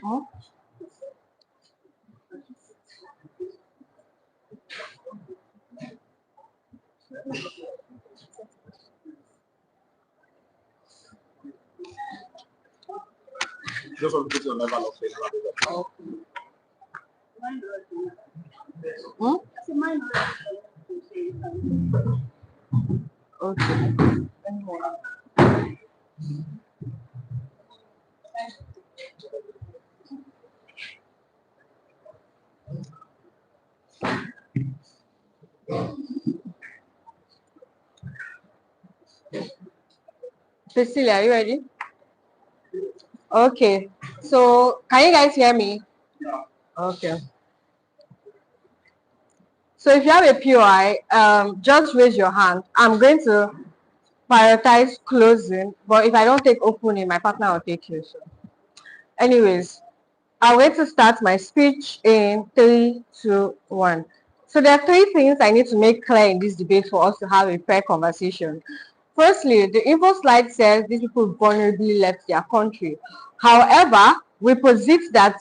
Huh? Just want to put your level of faith. Okay. Cecilia, are you ready? Okay. So, can you guys hear me? Okay. So, if you have a POI, just raise your hand. I'm going to prioritize closing, but if I don't take opening, my partner will take you. So, anyways, I'm going to start my speech in 3, 2, 1. So there are 3 things I need to make clear in this debate for us to have a fair conversation. Firstly, the info slide says these people vulnerably left their country. However, we posit that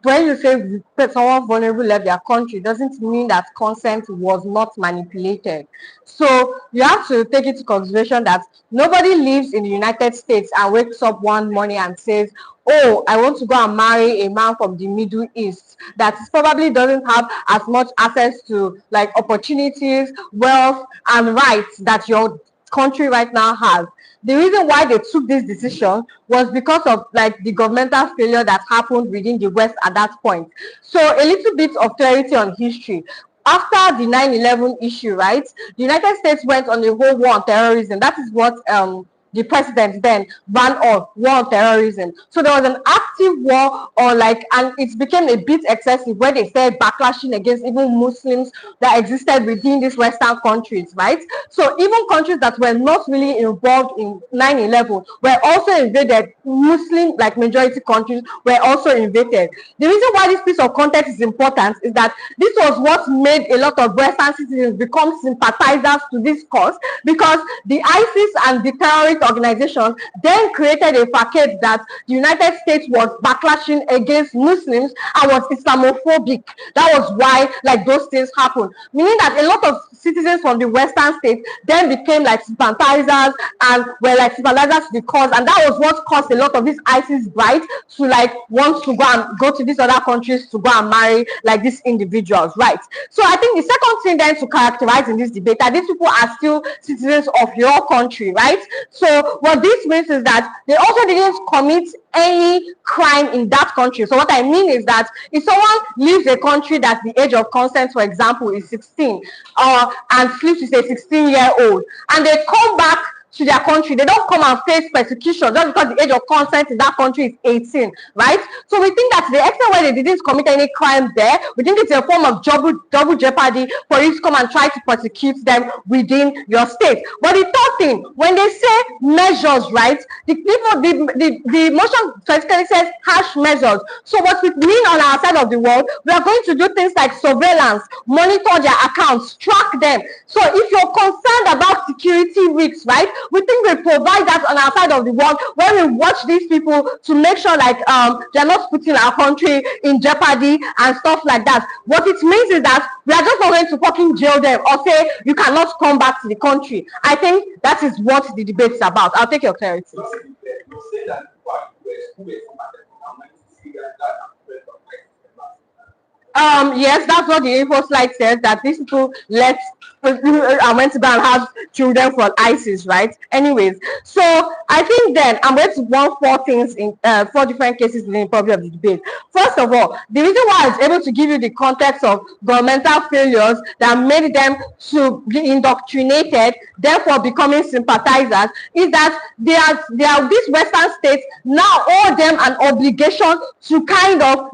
when you say someone vulnerable left their country, doesn't mean that consent was not manipulated. So you have to take into consideration that nobody lives in the United States and wakes up one morning and says, oh, I want to go and marry a man from the Middle East that probably doesn't have as much access to like opportunities, wealth, and rights that your country right now has. The reason why they took this decision was because of like the governmental failure that happened within the West at that point. So a little bit of clarity on history. After the 9/11 issue, right, the United States went on a whole war on terrorism. That is what the president then ran on, war on terrorism. So there was an active war on and it became a bit excessive where they started backlashing against even Muslims that existed within these Western countries, right? So even countries that were not really involved in 9/11 were also invaded. Muslim majority countries were also invaded. The reason why this piece of context is important is that this was what made a lot of Western citizens become sympathizers to this cause, because the ISIS and the terrorist organization then created a facade that the United States was backlashing against Muslims and was Islamophobic. That was why those things happened, meaning that a lot of citizens from the Western states then became sympathizers and were sympathizers to the cause, and that was what caused a lot of these ISIS brides to want to go to these other countries to go and marry these individuals, right? So I think the second thing then to characterize in this debate that these people are still citizens of your country, right? So what this means is that they also didn't commit any crime in that country. So what I mean is that if someone leaves a country that the age of consent, for example, is 16, and sleeps with a 16-year-old, and they come back to their country, they don't come and face persecution just because the age of consent in that country is 18, right? So we think that the extent where they didn't commit any crime there, we think it's a form of double jeopardy for you to come and try to persecute them within your state. But the third thing, when they say measures, right, the motion specifically says harsh measures. So what we mean on our side of the world, we are going to do things like surveillance, monitor their accounts, track them. So if you're concerned about security risks, right, we think we provide that on our side of the world when we watch these people to make sure they're not putting our country in jeopardy and stuff like that. What it means is that we are just not going to fucking jail them or say you cannot come back to the country. I think that is what the debate is about. I'll take your clarity. Yes, that's what the info slide says, that these people went to go and have children from ISIS, right? Anyways, so I think then I'm going to run 4 things in 4 different cases in the problem of the debate. First of all, the reason why I was able to give you the context of governmental failures that made them to be indoctrinated, therefore becoming sympathizers, is that they are these Western states now owe them an obligation to kind of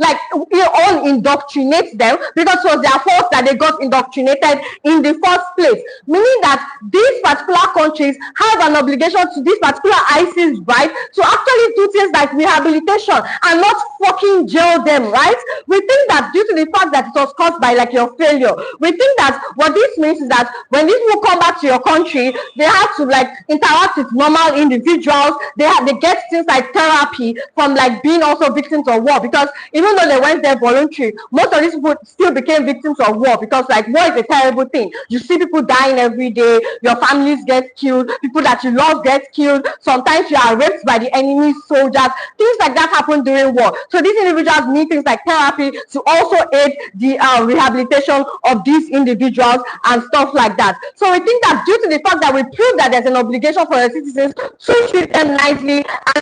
indoctrinate them, because it was their fault that they got indoctrinated in the first place, meaning that these particular countries have an obligation to these particular IC's right to actually do things like rehabilitation and not fucking jail them, right? We think that due to the fact that it was caused by like your failure, we think that what this means is that when these people come back to your country, they have to like interact with normal individuals. They get things like therapy from like being also victims of war, because even though they went there voluntary, most of these people still became victims of war, because like war is a terrible thing. You see people dying every day, your families get killed, people that you love get killed, sometimes you are raped by the enemy soldiers, things like that happen during war. So these individuals need things like therapy to also aid the rehabilitation of these individuals and stuff like that. So we think that due to the fact that we prove that there's an obligation for the citizens to treat them nicely and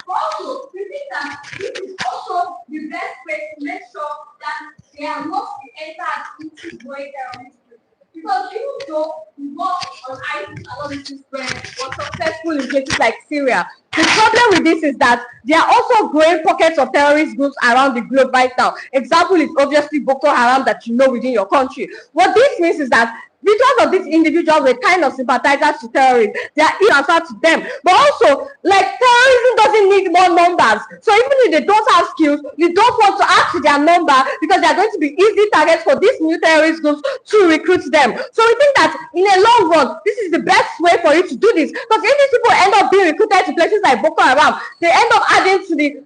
also, we think that this is also the best way to make sure that they are not entered into going terrorist groups. Because even though the war on ISIS analysis was successful in places like Syria, the problem with this is that there are also growing pockets of terrorist groups around the globe right now. Example is obviously Boko Haram that you know within your country. What this means is that because of these individuals were kind of sympathizers to terrorists, they are transferred to them. But also, like terrorism doesn't need more numbers. So even if they don't have skills, you don't want to add to their number because they are going to be easy targets for these new terrorist groups to recruit them. So we think that in a long run, this is the best way for you to do this. Because if these people end up being recruited to places like Boko Haram, they end up adding to the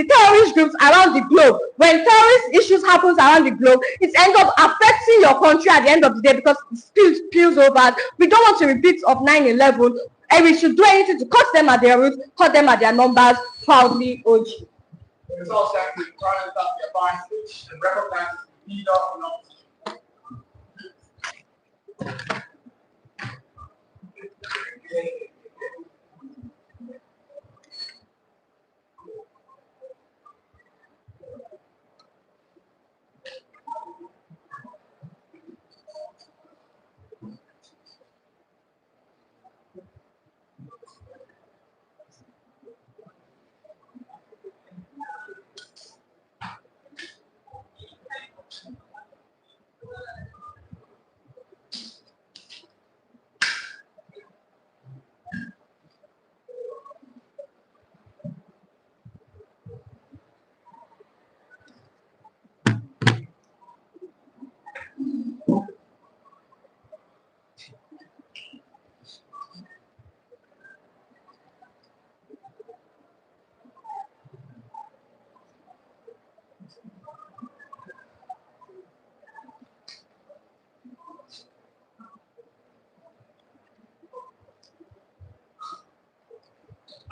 terrorist groups around the globe. When terrorist issues happens around the globe, it ends up affecting your country at the end of the day because it spills over. We don't want to repeat of 9/11, and we should do anything to cut them at their roots, cut them at their numbers. Proudly, OG. It's also actually trying to stop your buying switch and recognize the leader of an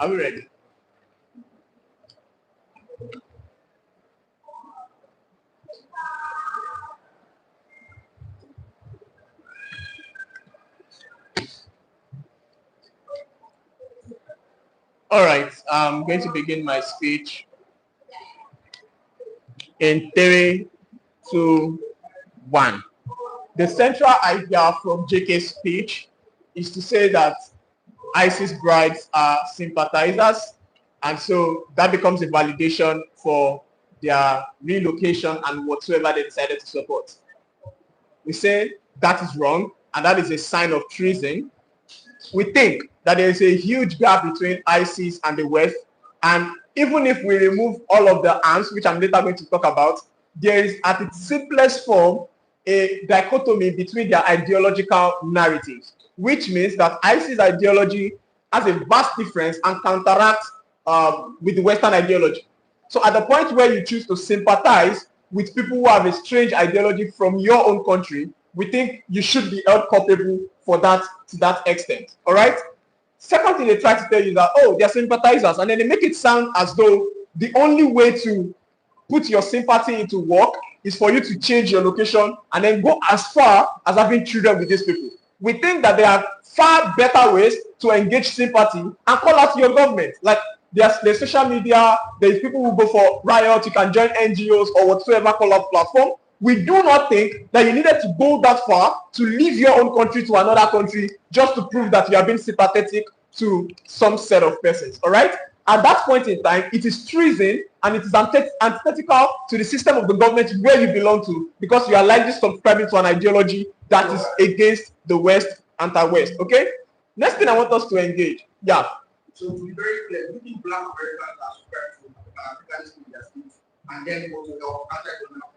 Are we ready? All right, I'm going to begin my speech. In 3, 2, 1. The central idea from JK's speech is to say that ISIS brides are sympathizers, and so that becomes a validation for their relocation and whatsoever they decided to support. We say that is wrong, and that is a sign of treason. We think that there is a huge gap between ISIS and the West, and even if we remove all of the arms, which I'm later going to talk about, there is at its simplest form a dichotomy between their ideological narratives, which means that ISIS ideology has a vast difference and counteracts with the Western ideology. So at the point where you choose to sympathize with people who have a strange ideology from your own country, we think you should be held culpable for that to that extent. All right? Second thing they try to tell you is that, oh, they're sympathizers, and then they make it sound as though the only way to put your sympathy into work is for you to change your location and then go as far as having children with these people. We think that there are far better ways to engage sympathy and call out your government. Like there's social media, there's people who go for riots, you can join NGOs or whatsoever call-out platform. We do not think that you needed to go that far to leave your own country to another country just to prove that you are being sympathetic to some set of persons. All right? At that point in time, it is treason and it is antithetical to the system of the government where you belong to, because you are likely subscribing to an ideology that is against the West, anti-West. Okay? Next thing I want us to engage. Yeah. So to be very clear, looking black Americans are subscribed to Africanist media states and then go to the anti-colonial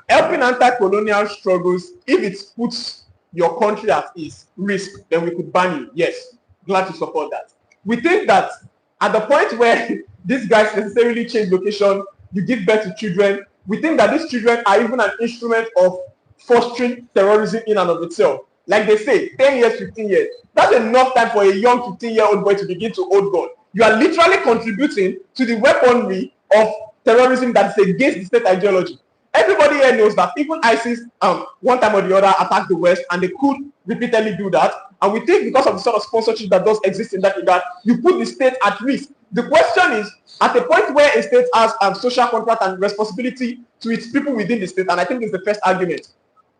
helping anti-colonial struggles, if it puts your country at ease, risk, then we could ban you. Yes, glad to support that. We think that at the point where these guys necessarily change location, you give birth to children, we think that these children are even an instrument of fostering terrorism in and of itself. Like they say, 10 years, 15 years. That's enough time for a young 15-year-old boy to begin to hold gun. You are literally contributing to the weaponry of terrorism that is against the state ideology. Everybody here knows that even ISIS, one time or the other, attacked the West, and they could repeatedly do that. And we think because of the sort of sponsorship that does exist in that regard, you put the state at risk. The question is, at the point where a state has social contract and responsibility to its people within the state, and I think it's the first argument,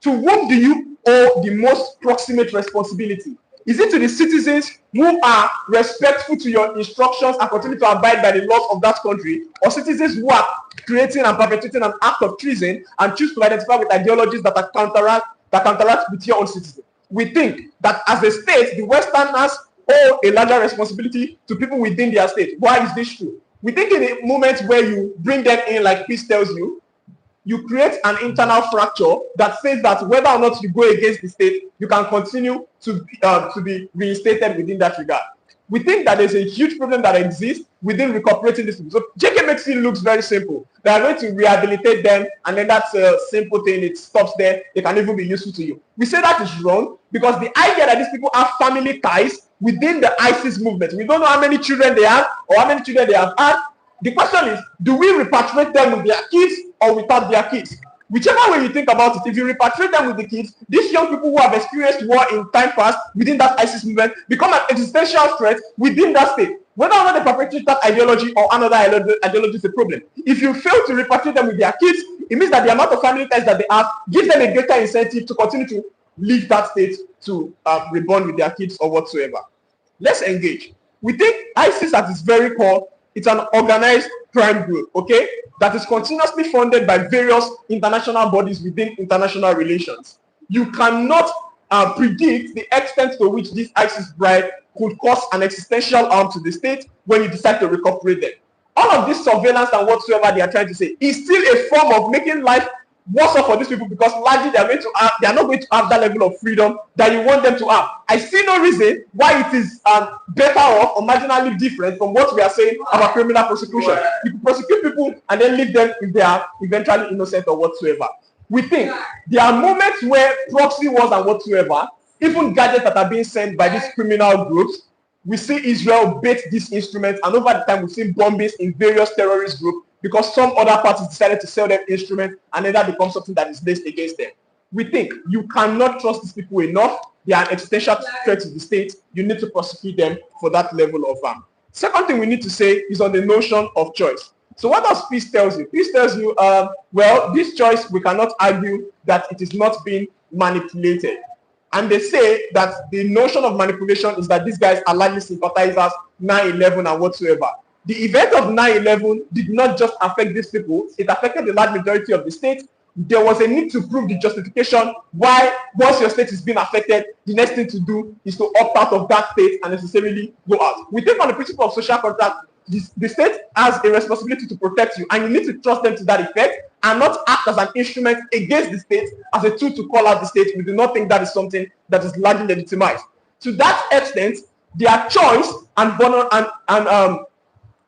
to whom do you owe the most proximate responsibility? Is it to the citizens who are respectful to your instructions and continue to abide by the laws of that country, or citizens who are creating and perpetrating an act of treason and choose to identify with ideologies that are counteract with your own citizens? We think that as a state, the Westerners owe a larger responsibility to people within their state. Why is this true? We think in a moment where you bring them in, like peace tells you, you create an internal fracture that says that whether or not you go against the state, you can continue to be reinstated within that regard. We think that there's a huge problem that exists within recuperating this. So JK makes it looks very simple. They are going to rehabilitate them, and then that's a simple thing. It stops there. They can even be useful to you. We say that is wrong because the idea that these people have family ties within the ISIS movement. We don't know how many children they have or how many children they have had. The question is, do we repatriate them with their kids or without their kids? Whichever way you think about it, if you repatriate them with the kids, these young people who have experienced war in time past within that ISIS movement become an existential threat within that state. Whether or not they perpetrate that ideology or another ideology is a problem. If you fail to repatriate them with their kids, it means that the amount of family ties that they have gives them a greater incentive to continue to leave that state to reborn with their kids or whatsoever. Let's engage. We think ISIS at its very core, it's an organized crime group, okay, that is continuously funded by various international bodies within international relations. You cannot predict the extent to which this ISIS bride could cause an existential harm to the state when you decide to recuperate them. All of this surveillance and whatsoever they are trying to say is still a form of making life worse off for these people, because largely they are not going to have that level of freedom that you want them to have. I see no reason why it is better off or marginally different from what we are saying about criminal prosecution. You can prosecute people and then leave them if they are eventually innocent or whatsoever. We think there are moments where proxy wars and whatsoever, even gadgets that are being sent by these criminal groups, we see Israel bait these instruments, and over the time we've seen bombings in various terrorist groups because some other parties decided to sell them instruments, and then that becomes something that is placed against them. We think you cannot trust these people enough. They are an existential threat to the state. You need to prosecute them for that level of Second thing we need to say is on the notion of choice. So what does peace tells you? Peace tells you, well, this choice, we cannot argue that it is not being manipulated. And they say that the notion of manipulation is that these guys are largely sympathizers, 9/11 and whatsoever. The event of 9/11 did not just affect these people, it affected the large majority of the state. There was a need to prove the justification why, once your state is being affected, the next thing to do is to opt out of that state and necessarily go out. We think on the principle of social contract, the state has a responsibility to protect you, and you need to trust them to that effect and not act as an instrument against the state, as a tool to call out the state. We do not think that is something that is largely legitimized. To that extent, their choice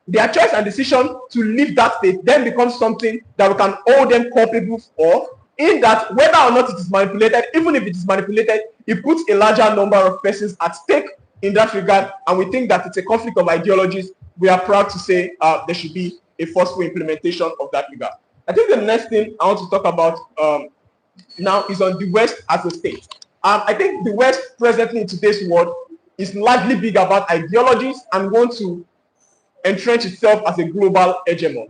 their choice and decision to leave that state then becomes something that we can hold them culpable for, in that whether or not it is manipulated, even if it is manipulated, it puts a larger number of persons at stake in that regard, and we think that it's a conflict of ideologies. We are proud to say there should be a forceful implementation of that regard. I think the next thing I want to talk about now is on the West as a state. I think the West presently in today's world is largely big about ideologies and wants to entrench itself as a global hegemon.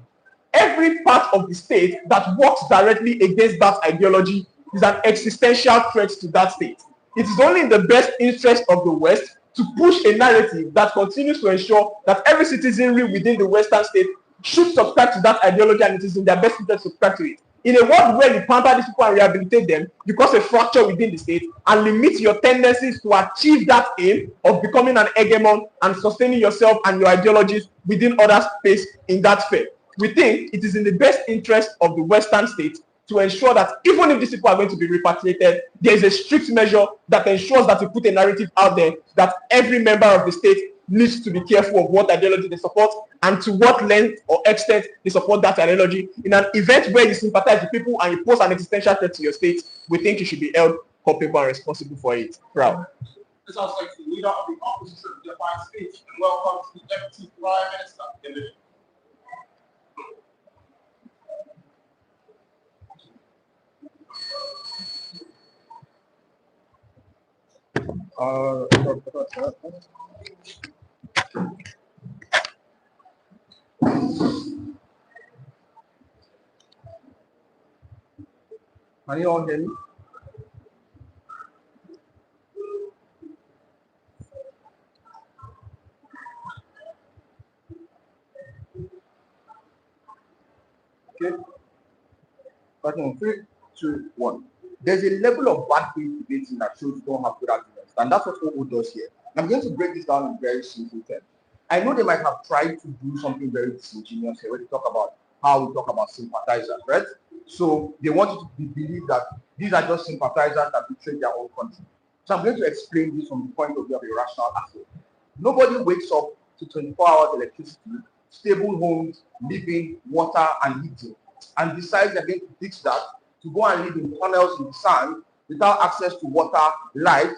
Every part of the state that works directly against that ideology is an existential threat to that state. It is only in the best interest of the West to push a narrative that continues to ensure that every citizenry within the Western state should subscribe to that ideology, and it is in their best interest to subscribe to it. In a world where you pamper these people and rehabilitate them, you cause a fracture within the state and limit your tendencies to achieve that aim of becoming an hegemon and sustaining yourself and your ideologies within other space in that sphere. We think it is in the best interest of the Western states to ensure that even if these people are going to be repatriated, there is a strict measure that ensures that you put a narrative out there that every member of the state needs to be careful of what ideology they support and to what length or extent they support that ideology. In an event where you sympathize with people and you pose an existential threat to your state, we think you should be held culpable and responsible for it. Proud. This sounds like the leader of the opposition to the fine speech, and welcome to the Deputy Prime Minister. Can you all hear me? Okay. Button 3, 2, 1. There's a level of bad faith debating that shows you don't have good arguments, and that's what OO does here. I'm going to break this down in very simple terms. I know they might have tried to do something very disingenuous here when they talk about how we talk about sympathizers, right? So they want you to believe that these are just sympathizers that betray their own country. So I'm going to explain this from the point of view of a rational asset. Nobody wakes up to 24 hours electricity, stable homes, living, water, and heating, and decides they're going to ditch that to go and live in tunnels in the sand without access to water, light,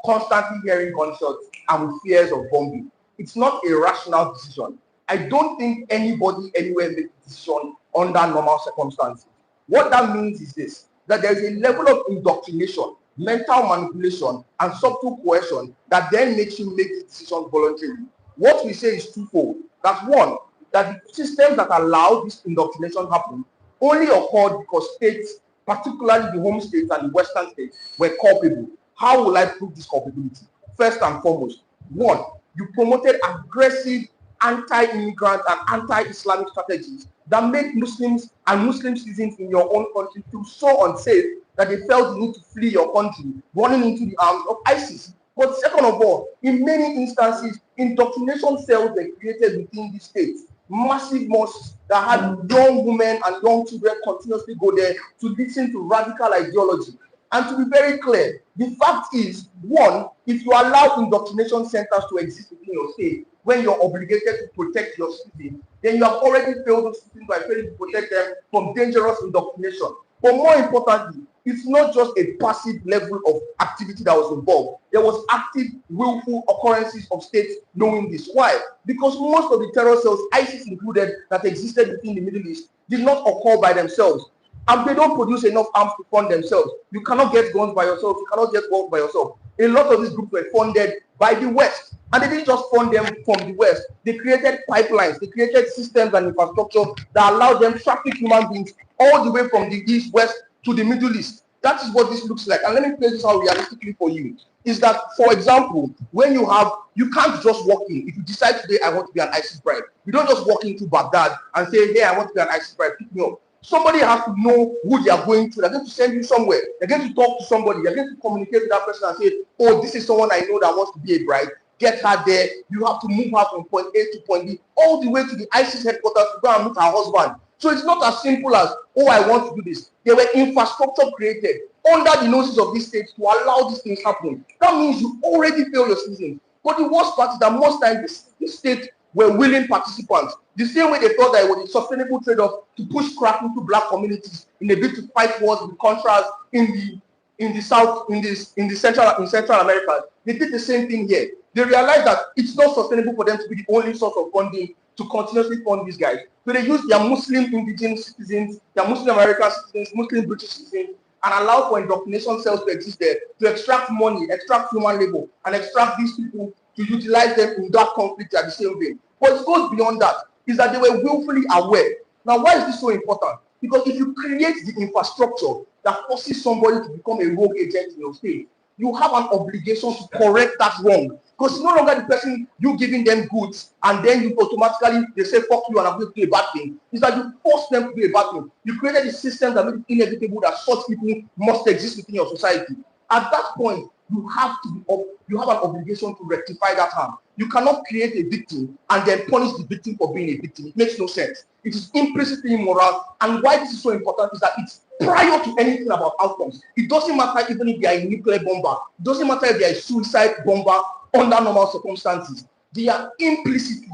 constantly hearing gunshots, and with fears of bombing. It's not a rational decision. I don't think anybody anywhere makes a decision under normal circumstances. What that means is this, that there is a level of indoctrination, mental manipulation, and subtle coercion that then makes you make the decision voluntarily. What we say is twofold. That's one, that the systems that allow this indoctrination happen only occurred because states, particularly the home states and the Western states, were culpable. How will I prove this culpability? First and foremost, one, you promoted aggressive anti-immigrant and anti-Islamic strategies that made Muslims and Muslim citizens in your own country feel so unsafe that they felt the need to flee your country, running into the arms of ISIS. But second of all, in many instances, indoctrination cells were created within these states. Massive mosques that had young women and young children continuously go there to listen to radical ideology. And to be very clear, the fact is, one, if you allow indoctrination centers to exist within your state, when you're obligated to protect your citizens, then you have already failed those citizens by failing to protect them from dangerous indoctrination. But more importantly, it's not just a passive level of activity that was involved. There was active, willful occurrences of states knowing this. Why? Because most of the terror cells, ISIS included, that existed within the Middle East, did not occur by themselves. And they don't produce enough arms to fund themselves. You cannot get guns by yourself. You cannot get bombs by yourself. A lot of these groups were funded by the West. And they didn't just fund them from the West. They created pipelines. They created systems and infrastructure that allowed them to traffic human beings all the way from the East, West to the Middle East. That is what this looks like. And let me place this out realistically for you. Is that, for example, when you can't just walk in. If you decide today, I want to be an ISIS bride, you don't just walk into Baghdad and say, hey, I want to be an ISIS bride, pick me up. Somebody has to know who they are going to. They're going to send you somewhere. They're going to talk to somebody. They're going to communicate with that person and say, oh, this is someone I know that wants to be a bride. Get her there. You have to move her from point A to point B, all the way to the ISIS headquarters to go and meet her husband. So it's not as simple as, oh, I want to do this. There were infrastructure created under the noses of these states to allow these things happen. That means you already fail your citizens. But the worst part is that most times these states were willing participants. The same way they thought that it was a sustainable trade-off to push crack into black communities in a bid to fight wars with contrast in the South, in Central America. They did the same thing here. They realized that it's not sustainable for them to be the only source of funding to continuously fund these guys. So they use their Muslim indigenous citizens, their Muslim American citizens, Muslim British citizens, and allow for indoctrination cells to exist there to extract money, extract human labor, and extract these people to utilize them in that conflict at the same vein. But it goes beyond that, is that they were willfully aware. Now, why is this so important? Because if you create the infrastructure that forces somebody to become a rogue agent in your state, you have an obligation to correct that wrong. Because it's no longer the person you giving them goods and then you automatically, they say, fuck you and I'm going to do a bad thing. It's that you force them to do a bad thing. You created a system that makes it inevitable that such people must exist within your society. At that point, you have an obligation to rectify that harm. You cannot create a victim and then punish the victim for being a victim. It makes no sense. It is implicitly immoral. And why this is so important is that it's prior to anything about outcomes. It doesn't matter even if they are a nuclear bomber. It doesn't matter if they are a suicide bomber under normal circumstances. They are implicitly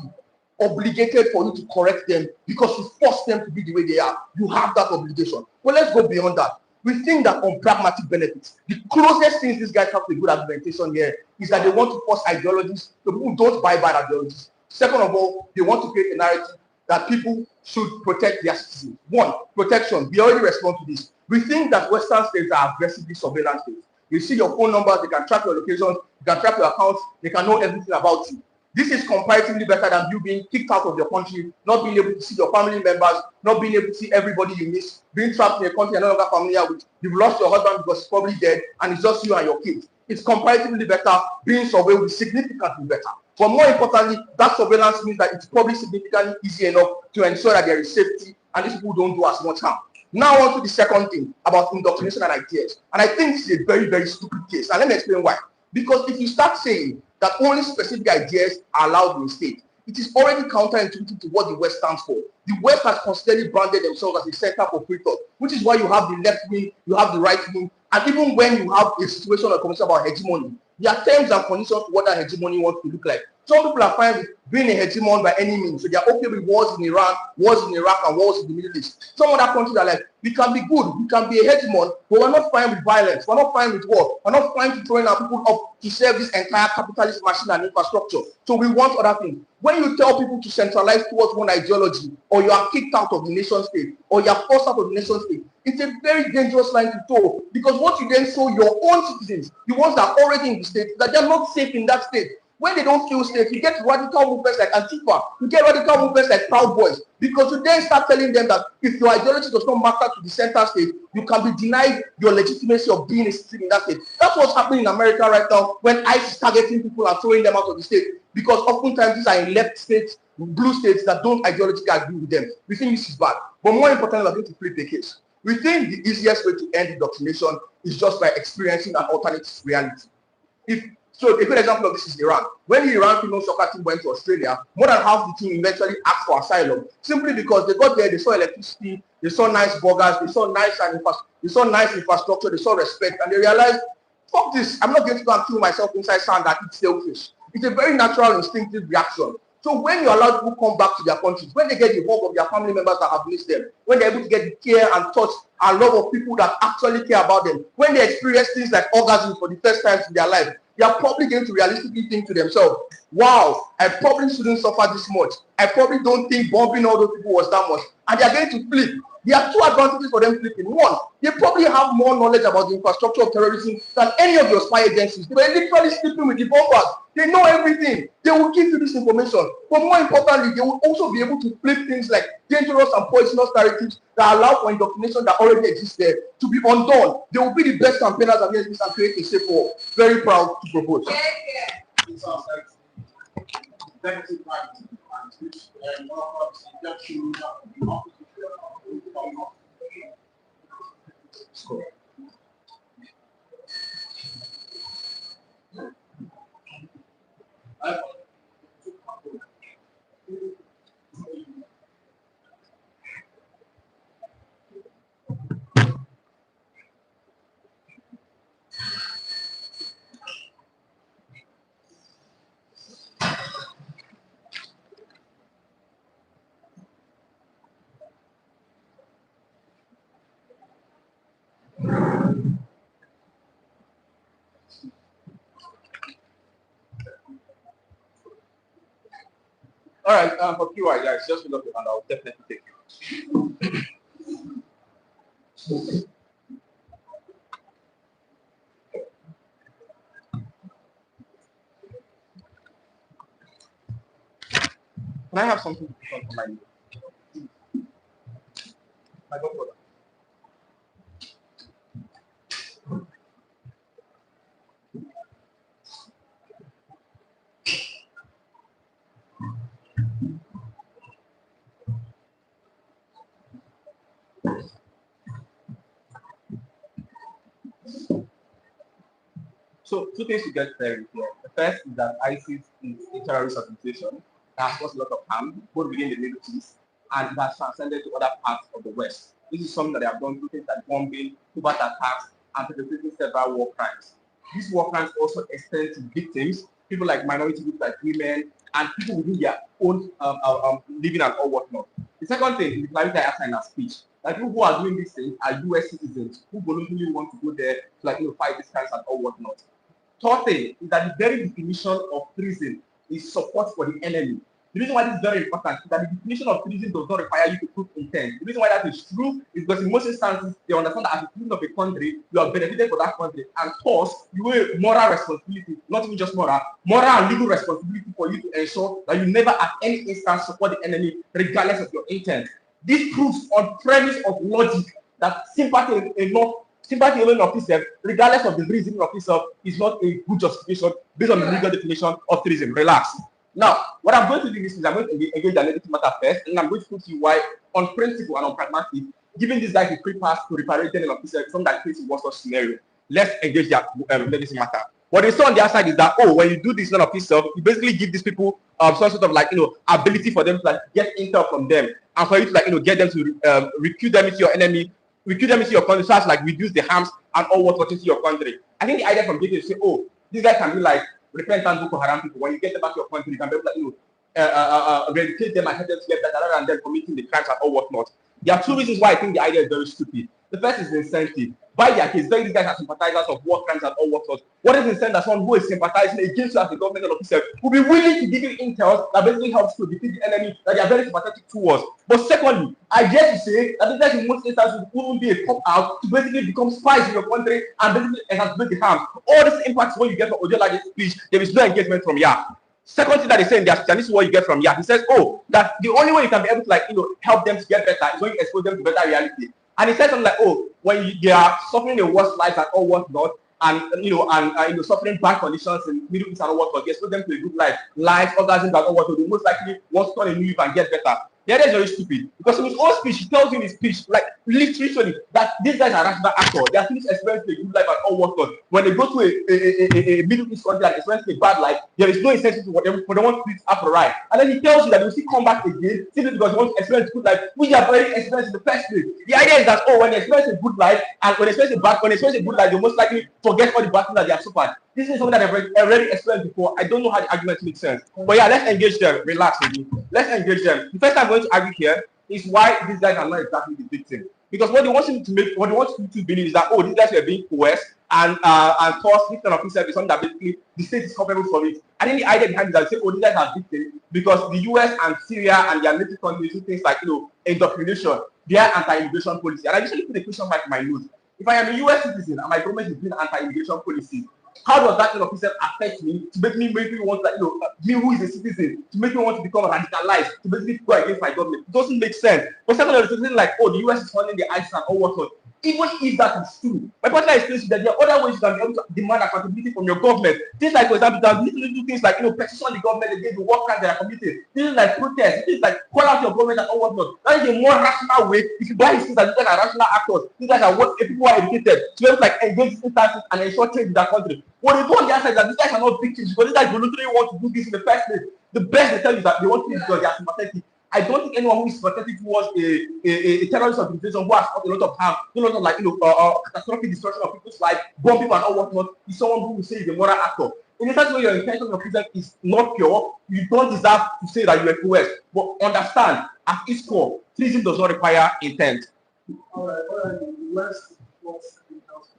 obligated for you to correct them because you force them to be the way they are. You have that obligation. Well, let's go beyond that. We think that on pragmatic benefits, the closest things these guys have to a good argumentation here is that they want to force ideologies. The people don't buy bad ideologies. Second of all, they want to create a narrative that people should protect their citizens. One, protection. We already respond to this. We think that Western states are aggressively surveillance states. You see your phone numbers, they can track your locations, they can track your accounts, they can know everything about you. This is comparatively better than you being kicked out of your country, not being able to see your family members, not being able to see everybody you miss, being trapped in a country you're no longer familiar with. You've lost your husband because he's probably dead, and it's just you and your kids. It's comparatively better. Being surveilled is significantly better. But more importantly, that surveillance means that it's probably significantly easy enough to ensure that there is safety and these people don't do as much harm. Now on to the second thing about indoctrination and ideas. And I think this is a very, very stupid case. And let me explain why. Because if you start saying that only specific ideas are allowed in the state, it is already counterintuitive to what the West stands for. The West has constantly branded themselves as a center for free thought, which is why you have the left wing, you have the right wing, and even when you have a situation or conversation about hegemony, there are terms and conditions to what that hegemony wants to look like. Some people are fine with being a hegemon by any means, so they are okay with wars in Iran, wars in Iraq, and wars in the Middle East. Some other countries are like, we can be good, we can be a hegemon, but we're not fine with violence, we're not fine with war, we're not fine to throwing our people up to serve this entire capitalist machine and infrastructure. So we want other things. When you tell people to centralize towards one ideology, or you are kicked out of the nation state, or you are forced out of the nation state, it's a very dangerous line to toe, because what you then show your own citizens, the ones that are already in the state, that they're not safe in that state. When they don't feel safe, you get radical movements like Antifa, you get radical movements like Proud Boys, because you then start telling them that if your ideology does not matter to the center state, you can be denied your legitimacy of being a citizen in that state. That's what's happening in America right now when ICE is targeting people and throwing them out of the state, because oftentimes these are in left states, blue states that don't ideologically agree with them. We think this is bad. But more importantly, we're going to flip the case. We think the easiest way to end indoctrination is just by experiencing an alternate reality. So a good example of this is Iran. When the Iran female soccer team went to Australia, more than half the team eventually asked for asylum, simply because they got there, they saw electricity, they saw nice burgers, they saw nice infrastructure, they saw respect, and they realized, fuck this, I'm not going to go and kill myself inside sand and eat sailfish. It's a very natural, instinctive reaction. So when you allow people to come back to their countries, when they get the hug of their family members that have missed them, when they're able to get the care and touch and love of people that actually care about them, when they experience things like orgasm for the first time in their life, they are probably going to realistically think to themselves, wow, I probably shouldn't suffer this much. I probably don't think bombing all those people was that much. And they are going to flip. There are two advantages for them flipping. One, they probably have more knowledge about the infrastructure of terrorism than any of your spy agencies. They were literally sleeping with the bombers. They know everything. They will give you this information. But more importantly, they will also be able to flip things like dangerous and poisonous narratives that allow for indoctrination that already exists there to be undone. They will be the best campaigners against this and create a safe war. Very proud to propose. It's us, executive right and which one of us injection All right, for QI, guys, just fill up your hand. I'll definitely take it. Can I have something to put on my godbrother? So, two things to get very clear. The first is that ISIS is a terrorist organization that has caused a lot of harm, both within the Middle East and that transcended to other parts of the West. This is something that they have done through things like bombing, covert attacks, and perpetrating several war crimes. These war crimes also extend to victims, people like minority groups like women, and people within their own living and all whatnot. The second thing is the clarity I asked in our speech. Like people who are doing these things are US citizens who voluntarily want to go there to fight these crimes and all whatnot. Third thing is that the very definition of treason is support for the enemy. The reason why this is very important is that the definition of treason does not require you to prove intent. The reason why that is true is because in most instances, they understand that as a citizen of a country, you are benefited for that country, and thus you have a moral responsibility, not even just moral and legal responsibility for you to ensure that you never at any instance support the enemy, regardless of your intent. This proves on premise of logic that sympathy alone of itself, regardless of the reasoning of itself, is not a good justification based on the legal definition of treason. Relax. Now, what I'm going to do is I'm going to engage the Anydc matter first, and I'm going to put you why, on principle and on pragmatic, giving this guy a free pass to repatriate of himself from that case in one such scenario. Let's engage the Anydc matter. What they saw on the other side is that, when you do this none of yourself, you basically give these people some sort of ability for them to get intel from them, and for you to get them to recruit them into your enemy, recruit them into your country, so as reduce the harms and all what into your country. I think the idea from getting is say, these guys can be like repentant Boko Haram people. When you get them back to your country, you can be able to eradicate them and help them to get better rather than them committing the crimes and all whatnot. There are two reasons why I think the idea is very stupid. The first is the incentive. By their case, these guys are sympathizers of war crimes and all whatnot. What is the incentive that someone who is sympathizing against you as a government officer will be willing to give you intel that basically helps to defeat the enemy that they are very sympathetic towards? But secondly, I dare to say that these guys in most instances will be a cop out to basically become spies in your country and basically exacerbate the harm. All this impacts what you get from Ojola's speech, there is no engagement from here. Second thing that they say in their speech, and this is what you get from here. He says, that the only way you can be able to help them to get better is when you expose them to better reality. And he says something like, when they are suffering the worst life and all whatnot, and suffering bad conditions in Middle East and all whatnot, you expose them to a good life, orgasms and all whatnot, they most likely want to turn a new leaf and get better. The idea is very stupid because in his own speech, he tells you in his speech, literally, that these guys are rational actors. They are finished experiencing a good life and all whatnot. When they go to a Middle East country and experience a bad life, there is no incentive for them to treat after right. And then he tells you that they will still come back again simply because they want to experience a good life, which they have already experienced in the first place. The idea is that when they experience a good life and when they experience a good life, they most likely forget all the bad things that they have suffered. This is something that I've already explained before. I don't know how the argument makes sense. But yeah, let's engage them. Relax with me. Let's engage them. The first time I'm going to argue here is why these guys are not exactly the victim. Because what they want you to believe is that, these guys were being coerced and force this kind of officer is something that basically the state is culpable for it. I think the idea behind it is that say, oh, these guys are victims because the US and Syria and their native countries do things like indoctrination, their anti-immigration policy. And I usually put a question mark in my notes. If I am a US citizen and my government is doing anti-immigration policy, how does that kind of officer affect me to make me want that me who is a citizen to make me want to become radicalized to basically go against my government? It doesn't make sense. But second of all, like, oh, the US is funding the ISIS and all whatnot. Even if that is true, my partner explains that there are other ways you can be able to demand accountability from your government. Things like, for example, you can literally do things like petition the government against the work crimes they are committing. Things like protest, things like call out your government and all whatnot. That is a more rational way. If you buy his things and you are rational actors, things like what people who are educated to be able to like engage these instances and ensure change in that country. What they do on the other side is that these guys are not victims because these guys voluntarily want to do this in the first place. The best they tell you is that they want to do it because they are sympathetic. I don't think anyone who is sympathetic towards a terrorist organization who has caused a lot of harm, a lot of like catastrophic destruction of people's lives, bomb people and all whatnot, is someone who will say is a moral actor. In a sense where your intention of prison is not pure, you don't deserve to say that you are coerced. But understand, at its core, treason does not require intent. All right, the US was in house.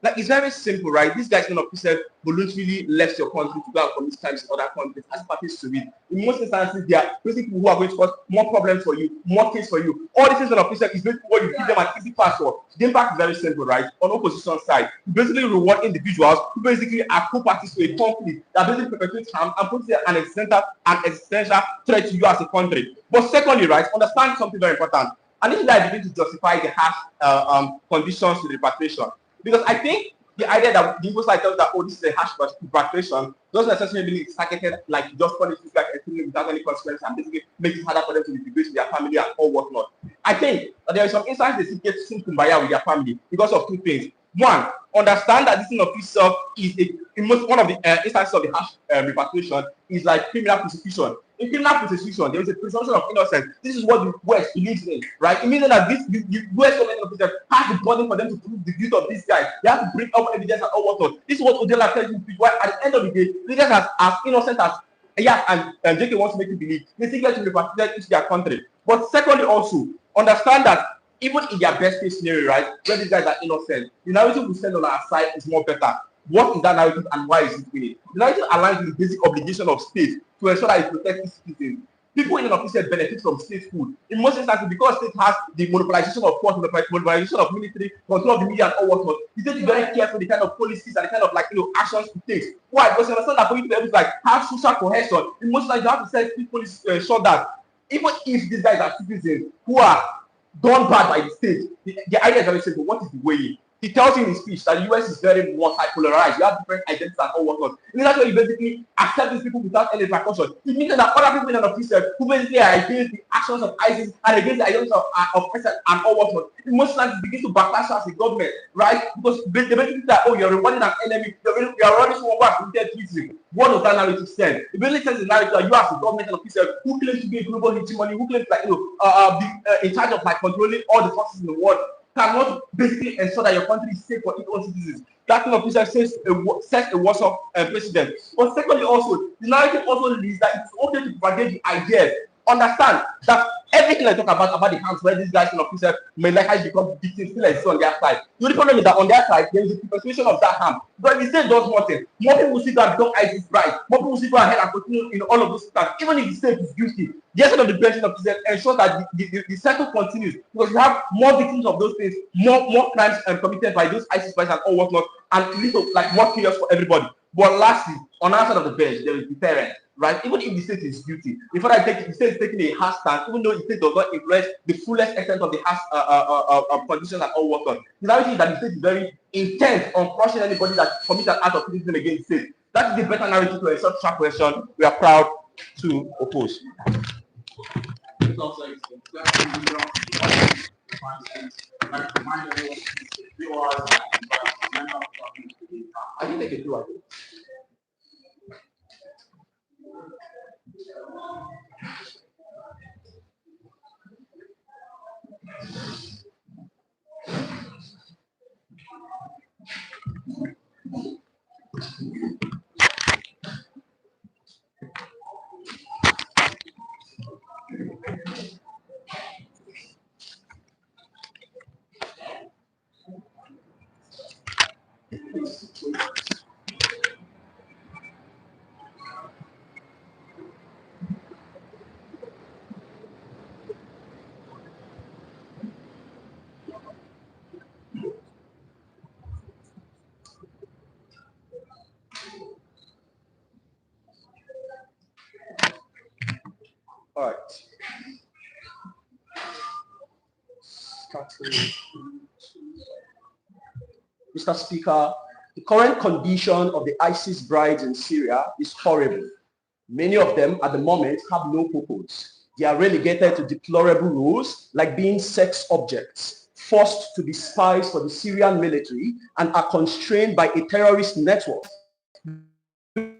Like, it's very simple, right? This guy's kind of person voluntarily left your country to go and commit crimes in other countries as parties to it. In most instances, there are basically people who are going to cause more problems for you, more things for you. All this is kind of person is basically what you give them an easy password. The impact is very simple, right? On opposition side, you basically reward individuals who basically are co-parties to a conflict that basically perpetuates harm and puts an existential threat to you as a country. But secondly, right, understand something very important. And this is why I begin to justify the harsh conditions to the repatriation. Because I think the idea that the Igbo side tells that, oh, this is a harsh repatriation doesn't necessarily mean it's targeted like just punish this guy without any consequences and basically make it harder for them to integrate with their family and all whatnot. I think that there is some instances they get to kumbaya with their family because of two things. One, understand that this thing of itself is one of the instances of the harsh repatriation is like criminal prosecution. In criminal prosecution, there is a presumption of innocence. This is what the West believes in, right? It means that the West government officials has the burden for them to prove the guilt of this guy. They have to bring up evidence and all whatnot. This is what Odela tells you. Why at the end of the day, they just as innocent as and JK wants to make you believe, they think that to be repatriated into their country. But secondly, also understand that even in their best case scenario, right, where these guys are innocent, the narrative we send on our side is more better. What is that narrative and why is it winning? The narrative aligns with the basic obligation of state to ensure that it protects its citizens. People in an office benefit from state food. In most instances, because state has the monopolization of force, monopolization of military, control of the media and all whatnot, the state is very careful the kind of policies and the kind of actions it takes. Why? Because you understand that for you to be able to have social cohesion, in most times you have to set state policies to ensure that even if these guys are citizens who are done bad by the state, the idea is very simple. What is the way? He tells you in his speech that the US is very multi-polarized. You have different identities and all whatnot. And that's why you basically accept these people without any repercussion. It means that other people in an office who basically are against the actions of ISIS and against the identities of ISIS and all whatnot. It most likely begins to backlash as a government, right? Because they basically say that, oh, you're rewarding an enemy, you're running someone who has committed treason. What does that narrative send? It basically sends the narrative that you as a government officer who claims to be a global hegemony, who claims be in charge of controlling all the forces in the world, cannot basically ensure that your country is safe for its own citizens. That kind of officer sets a worse-off precedent. But secondly, also, the narrative also leads that it's okay to propagate the ideas. Understand that everything I talk about the harms where these guys in officer may likely become victims still exist on their side. The only problem is that on their side, there is a perpetuation of that harm. But if the state does one thing, more people will see that become ISIS right. More people will see go ahead and continue in all of those things. Even if the state is guilty, the essence of the prevention of the ensures that the cycle continues because you have more victims of those things, more crimes committed by those ISIS guys and all whatnot, and it leads to more chaos for everybody. But lastly, on our side of the bench, there is deterrent. Right? Even if the state is guilty, before the state is taking a harsh stance, even though the state does not influence the fullest extent of the harsh conditions and all whatnot, the reality is that the state is very intent on crushing anybody that commits an act of criticism against the state. That is the better narrative to a such track question we are proud to oppose. I didn't take it through. All right. Mr. Speaker, the current condition of the ISIS brides in Syria is horrible. Many of them at the moment have no purpose. They are relegated to deplorable roles like being sex objects, forced to be spies for the Syrian military, and are constrained by a terrorist network. The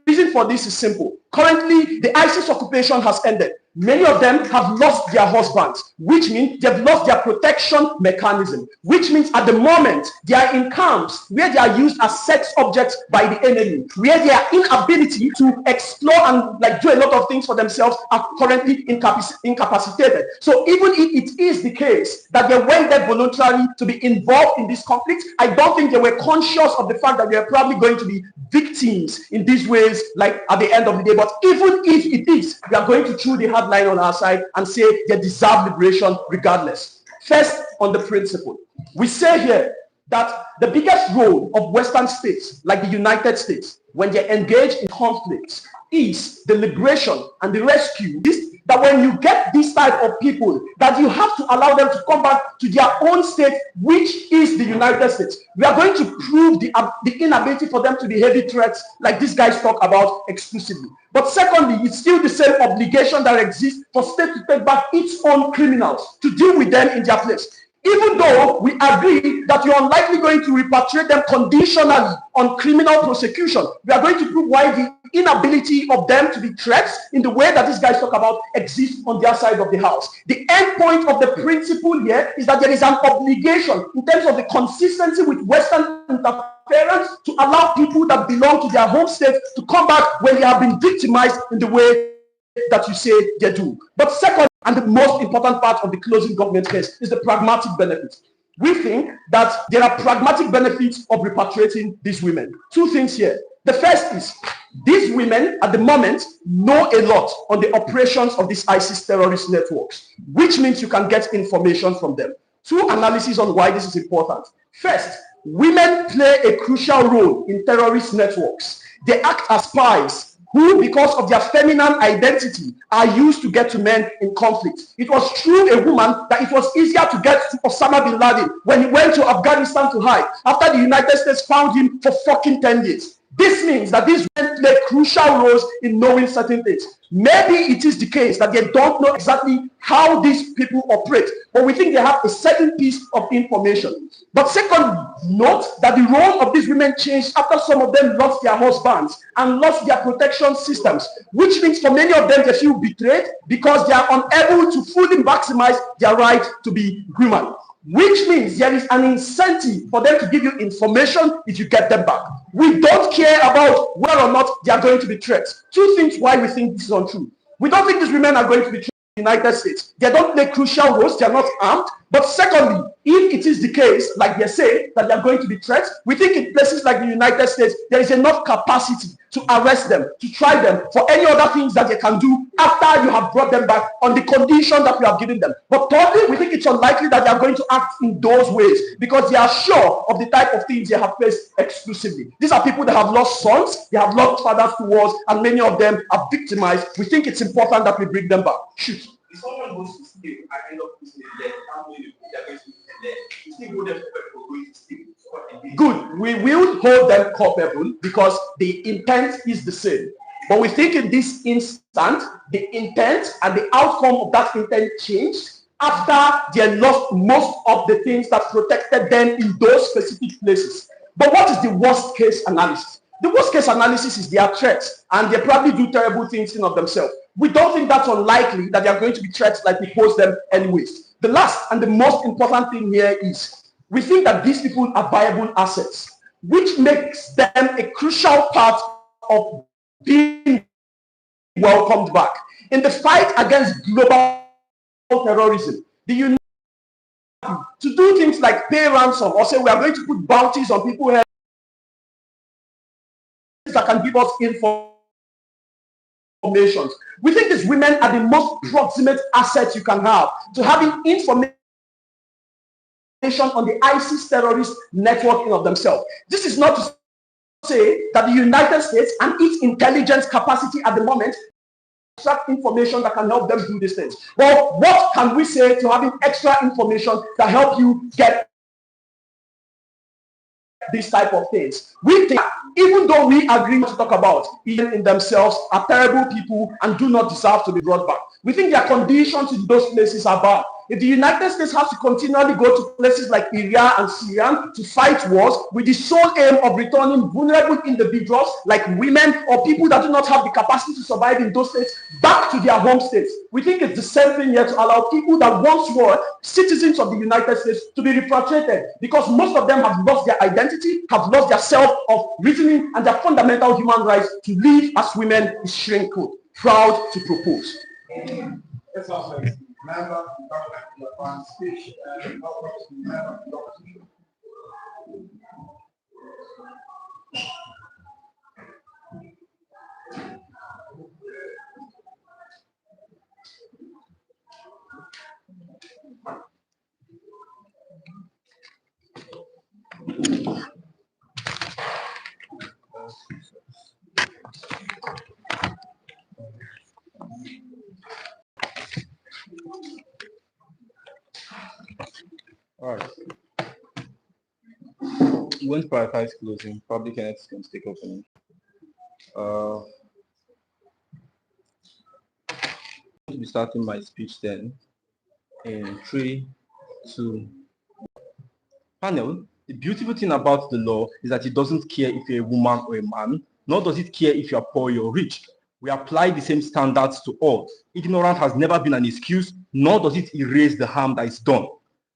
reason for this is simple. Currently, the ISIS occupation has ended. Many of them have lost their husbands, which means they've lost their protection mechanism, which means at the moment they are in camps where they are used as sex objects by the enemy, where their inability to explore and do a lot of things for themselves are currently incapacitated. So even if it is the case that they went there voluntarily to be involved in this conflict, I don't think they were conscious of the fact that they are probably going to be victims in these ways, at the end of the day. But even if it is, we are going to throw the hard line on our side and say they deserve liberation regardless. First, on the principle, we say here that the biggest role of Western states, like the United States, when they engage in conflicts, is the liberation and the rescue. That when you get this type of people, that you have to allow them to come back to their own state, which is the United States. We are going to prove the inability for them to be heavy threats like these guys talk about exclusively. But secondly, it's still the same obligation that exists for state to take back its own criminals, to deal with them in their place. Even though we agree that you're unlikely going to repatriate them conditionally on criminal prosecution, we are going to prove why the inability of them to be threats in the way that these guys talk about exists on their side of the house. The end point of the principle here is that there is an obligation in terms of the consistency with Western interference to allow people that belong to their home state to come back when they have been victimized in the way that you say they do. But second, and the most important part of the closing government case, is the pragmatic benefits. We think that there are pragmatic benefits of repatriating these women. Two things here. The first is, these women at the moment know a lot on the operations of these ISIS terrorist networks, which means you can get information from them. Two analyses on why this is important. First, women play a crucial role in terrorist networks. They act as spies who, because of their feminine identity, are used to get to men in conflict. It was through a woman that it was easier to get to Osama bin Laden when he went to Afghanistan to hide, after the United States found him for fucking 10 years. This means that these men play crucial roles in knowing certain things. Maybe it is the case that they don't know exactly how these people operate, but we think they have a certain piece of information. But secondly, note that the role of these women changed after some of them lost their husbands and lost their protection systems, which means for many of them they feel betrayed because they are unable to fully maximize their right to be human. Which means there is an incentive for them to give you information if you get them back. We don't care about whether or not they are going to be threats. Two things why we think this is untrue. We don't think these women are going to be threats in the United States. They don't play crucial roles. They are not armed. But secondly, if it is the case, like they say, that they are going to be threats, we think in places like the United States, there is enough capacity to arrest them, to try them for any other things that they can do after you have brought them back on the condition that we have given them. But thirdly, we think it's unlikely that they are going to act in those ways because they are sure of the type of things they have faced exclusively. These are people that have lost sons, they have lost fathers to wars, and many of them are victimized. We think it's important that we bring them back. Shoot. If someone goes to steal and end up putting a leg, how many people are going to put a leg? You still hold them for going to steal. Good. We will hold them culpable because the intent is the same. But we think in this instant, the intent and the outcome of that intent changed after they lost most of the things that protected them in those specific places. But what is the worst case analysis? The worst case analysis is their threats, and they probably do terrible things in of themselves. We don't think that's unlikely that they are going to be threats like we pose them anyways. The last and the most important thing here is we think that these people are viable assets, which makes them a crucial part of being welcomed back. In the fight against global terrorism, the United States to do things like pay ransom or say we are going to put bounties on people here that can give us information. We think these women are the most proximate assets you can have to having information on the ISIS terrorist networking of themselves. This is not to say that the United States and its intelligence capacity at the moment extract information that can help them do these things. But what can we say to having extra information that help you get these type of things? We think, even though we agree to talk about, even in themselves are terrible people and do not deserve to be brought back, we think their conditions in those places are bad. If the United States has to continually go to places like Iraq and Syria to fight wars with the sole aim of returning vulnerable individuals like women or people that do not have the capacity to survive in those states back to their home states, we think it's the same thing here to allow people that once were citizens of the United States to be repatriated, because most of them have lost their identity, have lost their self of reasoning, and their fundamental human rights to live as women is shrinking. Proud to propose. Yes, also, member of the government speech and member of the opposition. All right. We won't prioritize closing. Public entities can take opening. I'll be starting my speech then in 3, 2. Panel, the beautiful thing about the law is that it doesn't care if you're a woman or a man, nor does it care if you're poor or rich. We apply the same standards to all. Ignorance has never been an excuse, nor does it erase the harm that is done.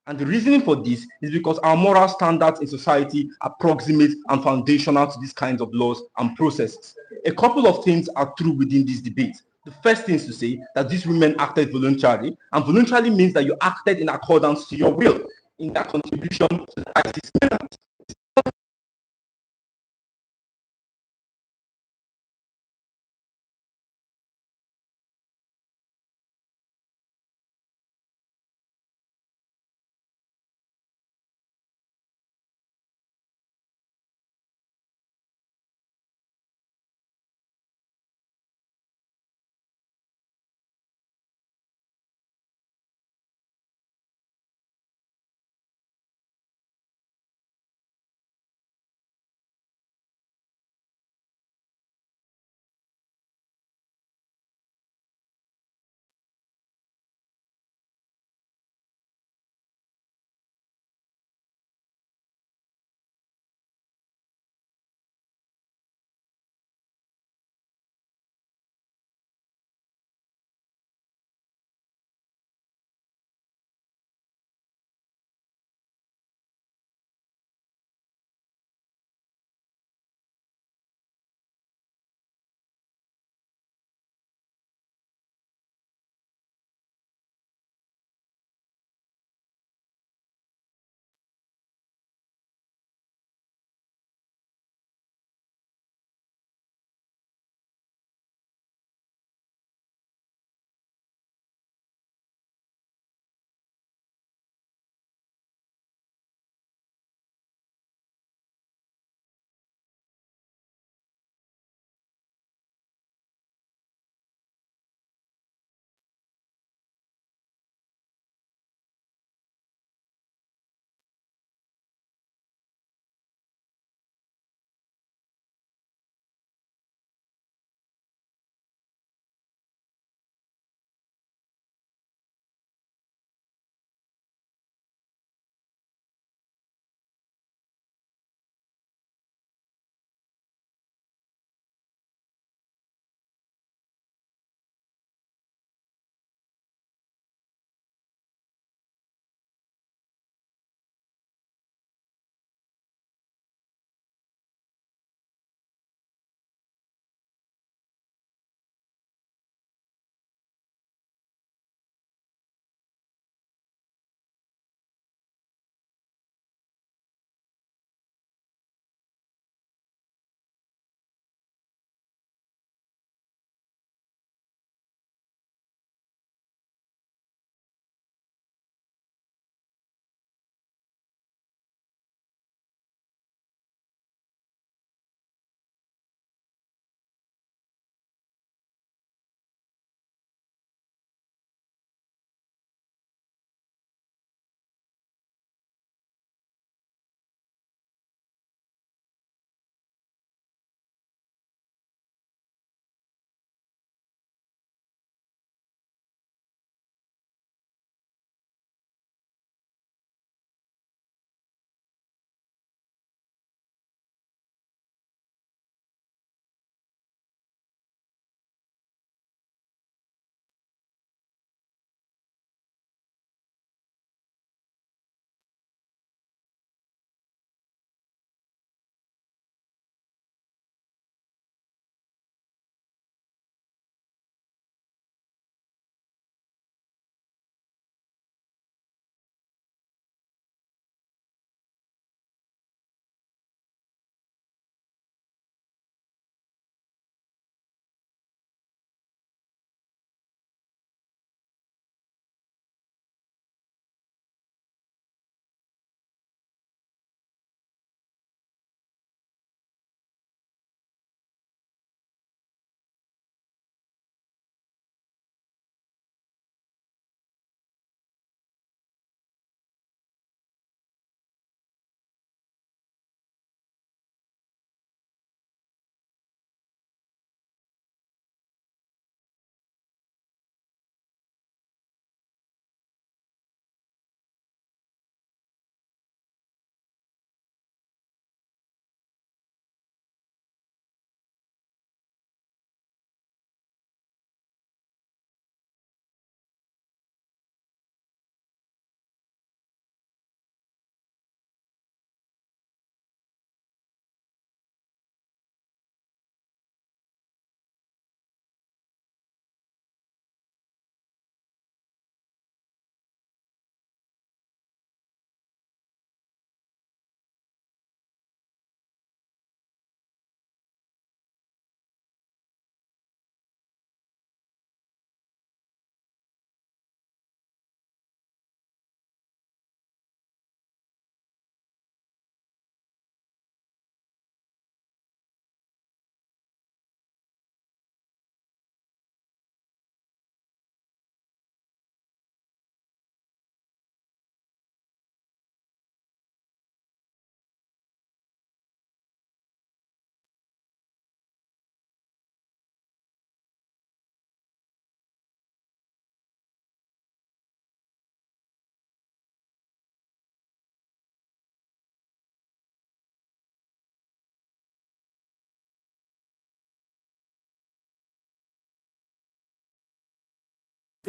And the reasoning for this is because our moral standards in society are proximate and foundational to these kinds of laws and processes. A couple of things are true within this debate. The first thing is to say that these women acted voluntarily, and voluntarily means that you acted in accordance to your will in that contribution to the ICC.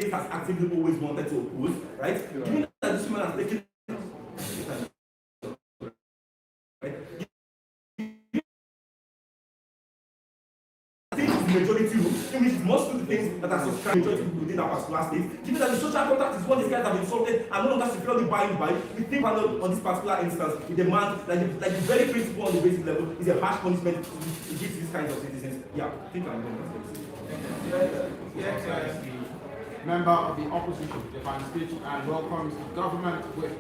state has actively always wanted to oppose, right? Given that this woman has taken majority rule, in which most of the things that are subscribed majority within that particular state, given that the social contract is what these guys have insulted and no longer securely bound by, we think on this particular instance, we demand like the very principle on the basic level is a harsh punishment to give these kinds of citizens. Yeah, I think I'm going to member of the opposition, define speech and welcomes the government with.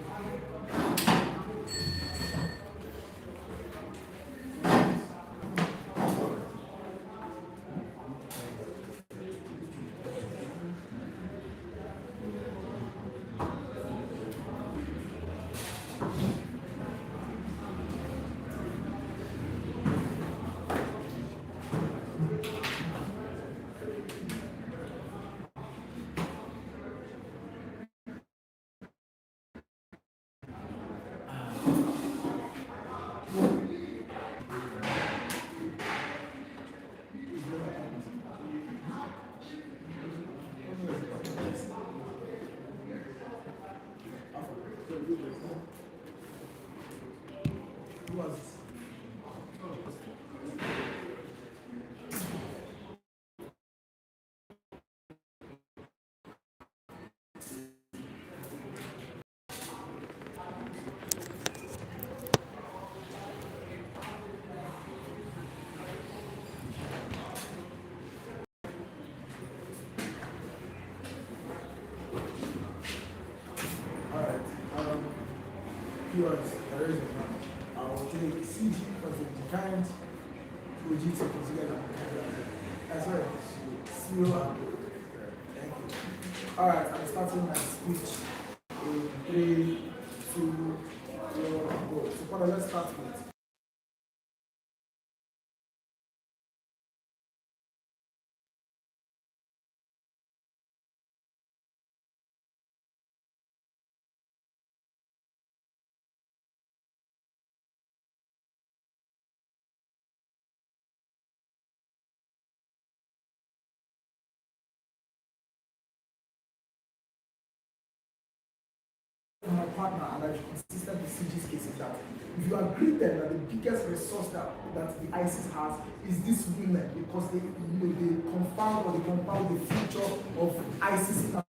Viewers, there is a man. I will take CG because it declined OG to consider as well. See you later. Thank you. Alright, I'm starting my speech in 3, 2, 1, go. So, Father, let's start with. My partner, and I've consistent with CG's case is that if you agree then that the biggest resource that the ISIS has is these women because they confound the future of ISIS in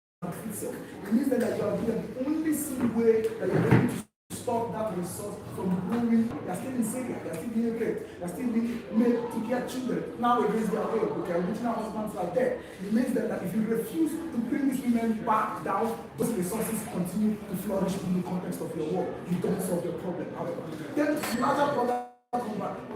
itself. It means that you agree that the only single way that you're going to stop that resource from growing, they're still in Syria, they're still being raped, they're still being made to get children. Nowadays they are old, okay, original husbands are dead. It means that if you refuse to bring these women back down, those resources continue to flourish in the context of your war. You don't solve your problem, however. Then the larger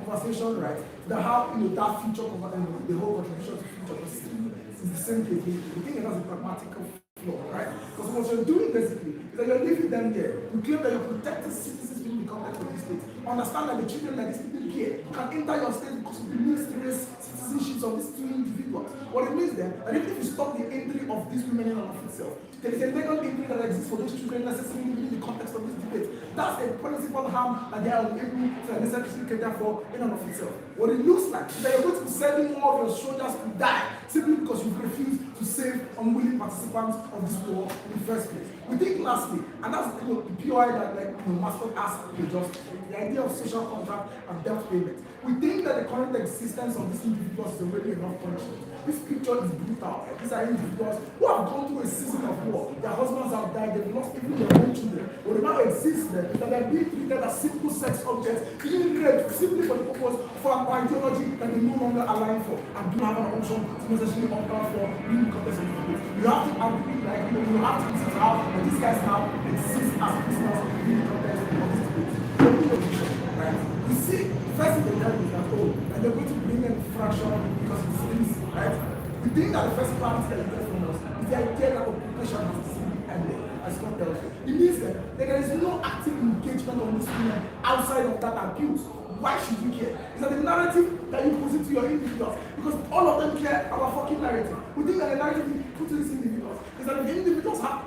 conversation, right, that how that future, the whole contribution to future is the same thing. The thing is that's a pragmatical flaw, right? Because what you're doing basically is that you're leaving them there. You claim that you're protecting citizens in the context of this state. Understand that the children that these people here can enter your state because of the mysterious citizenships of these two individuals. What it means then, that even if you stop the entry of these women in and of itself, there is a legal entry that exists for those children necessarily within the context of this debate. That's a principal harm that they are able to necessarily cater for in and of itself. What it looks like is that you're going to be sending more of your soldiers to die simply because you've refused to save unwilling participants of this war in the first place. We think lastly, and that's the POI that Mascot asked the idea of social contract and debt payment. We think that the current existence of these individuals is already enough punishment. This picture is brutal. These are individuals who have gone through a season of war. Their husbands have died, they've lost even their own children. What now exists there is that they're being treated as simple sex objects, being raped simply for the purpose for an ideology that they no longer align for and do not have an option to necessarily opt out for in the context of the debate. You have to agree, you have to consider how these guys now exist as prisoners in the context of this debate. Right? You see, first thing they tell you is that, and they're going to bring an infraction because it's things, right? We think that the first clarity that you get from us is the idea that occupation has simply ended, as God tells you. It means that there is no active engagement on this women outside of that abuse. Why should you care? It's that the narrative that you put into your individuals, because all of them care about fucking narrative. We think that the narrative you put to these individuals is that if the individuals have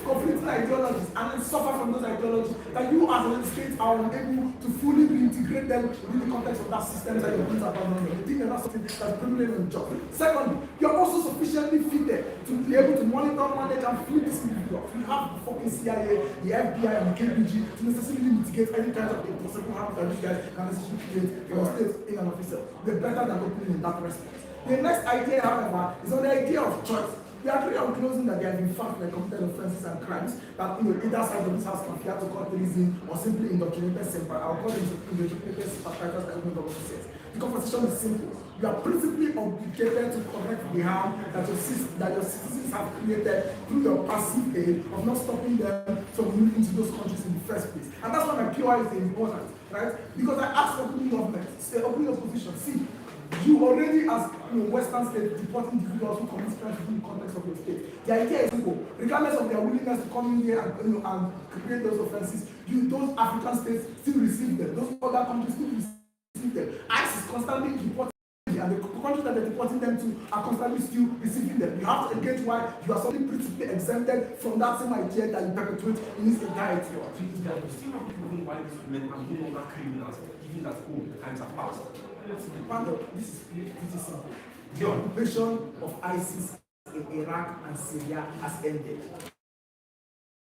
conflicting ideologies and then suffer from those ideologies, that you as a state are unable to fully reintegrate them within the context of that system that you're going to abandon them. You think that's something that's privileged on the job. Secondly, you're also sufficiently fitted to be able to monitor, manage, and flip this individual. You have the fucking CIA, the FBI, and the KBG to necessarily mitigate any kind of possible harm that these guys can necessarily create in your state in and of itself. They're better than opening in that respect. The next idea, however, is on the idea of choice. We agree on closing that there have been facts like committed offenses and crimes that either side of this house can fear to call terrorism or simply indoctrinated simple. I'll call them indoctrinated sympathizers like the government says. The conversation is simple. You are principally obligated to correct the harm that your citizens have created through your passive aid of not stopping them from moving to those countries in the first place. And that's why my POI is important, right? Because I asked opening government, say opening opposition, see, you already, as Western states, deporting individuals who commit crimes within the context of your state. The idea is simple. Regardless of their willingness to come in here and create those offenses, those African states still receive them. Those other countries still receive them. ICE is constantly deporting them, and the countries that they're deporting them to are constantly still receiving them. You have to engage why you are something principally exempted from that same idea that you perpetuate in its entirety. You still have people who why these men are no longer criminals, even that the times have passed. This is pretty simple. The occupation of ISIS in Iraq and Syria has ended.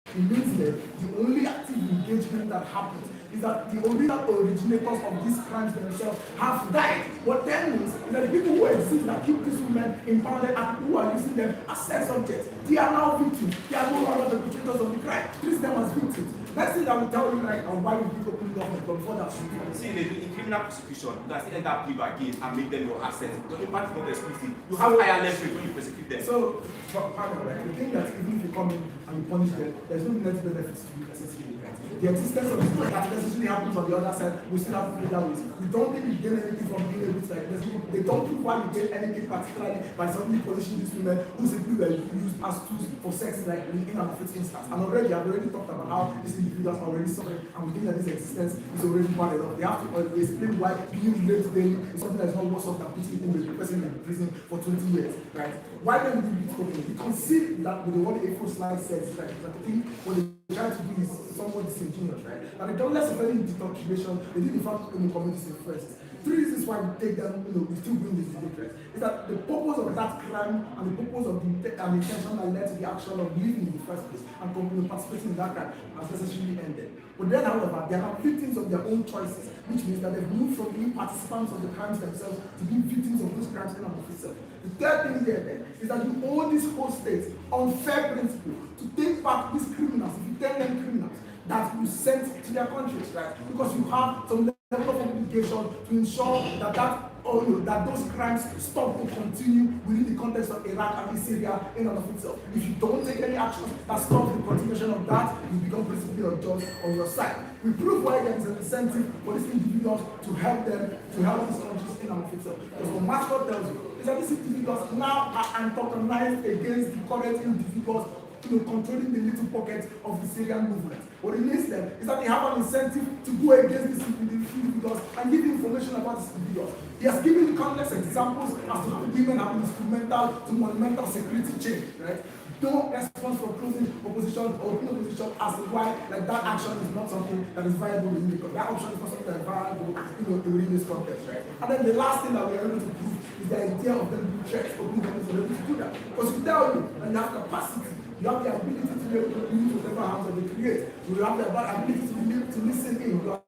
It means that the only active engagement that happens is that the originators of these crimes themselves have died. What that means is that the people who exist that keep these women impounded and who are using them as sex objects, they are now victims. They are no longer the perpetrators of the crime. Treat them as victims. Next thing I will tell you right now why we need to open government before that. See, in criminal prosecution, you can still enter plea bargain and make them your assets. The impact is not exclusive. You have higher leverage when you prosecute them. So, the thing that even if you come in and you punish them, there's no net benefits to you necessarily. The existence of this that necessarily happens on the other side, we still have to play that way. We don't think we gain anything from being able to like this. They don't think why we gain anything particularly by suddenly punishing these women who simply were used as tools for sex like in and of its instance. And already I've already talked about how these individuals are already suffering and we think that this existence is already bad enough. They have to explain why being raped daily is something that is not worse off than putting in the person in prison for 20 years. Right? Why then do we open? We concede that with what the A4 slide says, right? That the thing what they try to do is somewhat disingenuous, right? And regardless of any indoctrination, they did in fact commit this first. 3 reasons why we take them, we still bring this debate, right? Is that the purpose of that crime and the purpose of the intention that led to the action of living in the first place and participating in that crime has necessarily ended. But then, however, they are now victims of their own choices, which means that they've moved from being participants of the crimes themselves to being victims of those crimes in and of itself. The third thing here then is that you owe this whole state on fair principle to take back these criminals, if you tell them criminals, that you sent to their countries, right? Because you have some level of obligation to ensure that those crimes stop to continue within the context of Iraq and Syria in and of itself. If you don't take any action that stops the continuation of that, you become principally unjust on your side. We prove why there is an incentive for these individuals to help them, to help these countries in and of itself. Because what Mascot tells you is that these individuals now are antagonized against the current individuals controlling the little pocket of the Syrian movement. What it means then is that they have an incentive to go against these individuals and give information about these individuals. He has given countless examples as to how women have been instrumental to monumental security change, right? No response from closing opposition or open opposition as to why that action is not something that is viable within the that option is not something that is viable within this context, right? And then the last thing that we are able to prove is the idea of them being checks for being able to do that. Because we tell you that you have capacity. You have the ability to be able to use whatever hands that they create. You have the ability to be able to listen in. You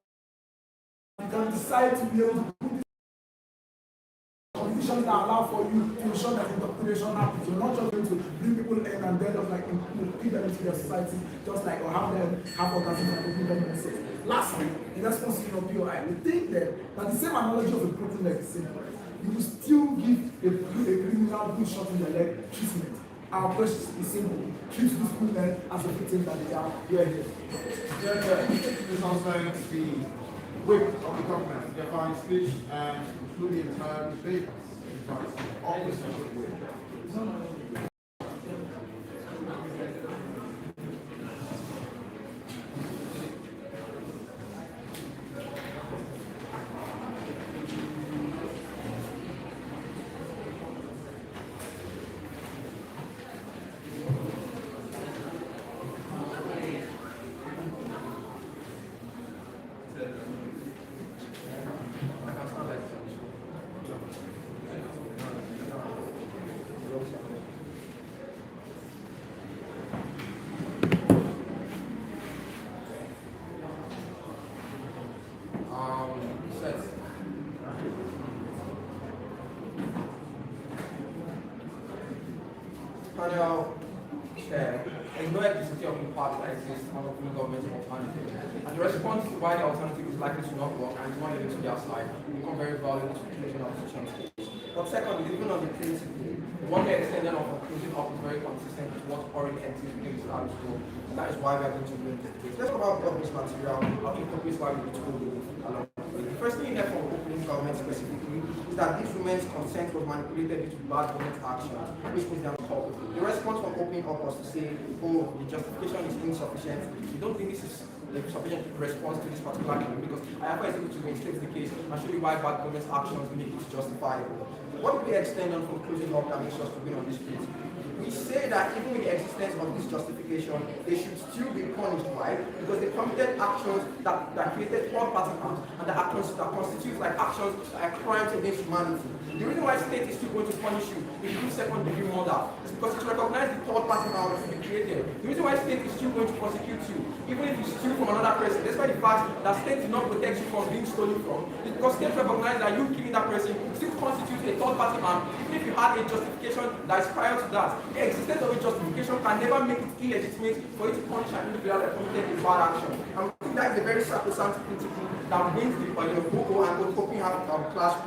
can decide to be able to put conditions that allow for you to ensure that indoctrination happens. You're not just going to bring people in and then just like feed them into their society, just like or have them have organisms that open them themselves. Lastly, in response to your POI, we think that the same analogy of a broken leg is simple. You will still give a criminal who shot in the leg treatment. Our question is simple. Treat these women as the victims that they are. Here. This concerns the whip of the government, their fine speech, and including papers. Opposite whip. panel chair, there's no electricity of impact that exists on open government alternative. And the response to why the alternative is likely to not work and is not leading to their side will become very valuable to closing up the change case. But secondly, even on the principle, the one year extension of closing up is very consistent with what already exists within the status quo. And that is why we are going to win this case. Let's talk about government material, how to incorporate why we need to go along. The first thing here from opening government specifically is that this women's consent was manipulated due to bad government action, which means they are culpable. The response from opening up was to say, oh, the justification is insufficient. We don't think this is a sufficient response to this particular claim because I have able to reinstate the case and show you why bad government actions make it justifiable. What do we extend on from closing up that makes us to win on this case? We say that even with the existence of this justification, they should still be punished, right? Because they committed actions that created third-party harm and the actions that constitute like actions like crimes against humanity. The reason why state is still going to punish you if you do second-degree murder is because it recognizes the third-party harm to be created. The reason why state is still going to prosecute you, even if you steal from another person, despite the fact that state did not protect you from being stolen from, is because state recognizes that you killing that person still constitutes a third-party harm, even if you had a justification that is prior to that. The existence of a justification can never make it illegitimate for you to punish an individual that committed a bad action. And I think that is a very sacrosanct principle that wins the Boko and the coping have class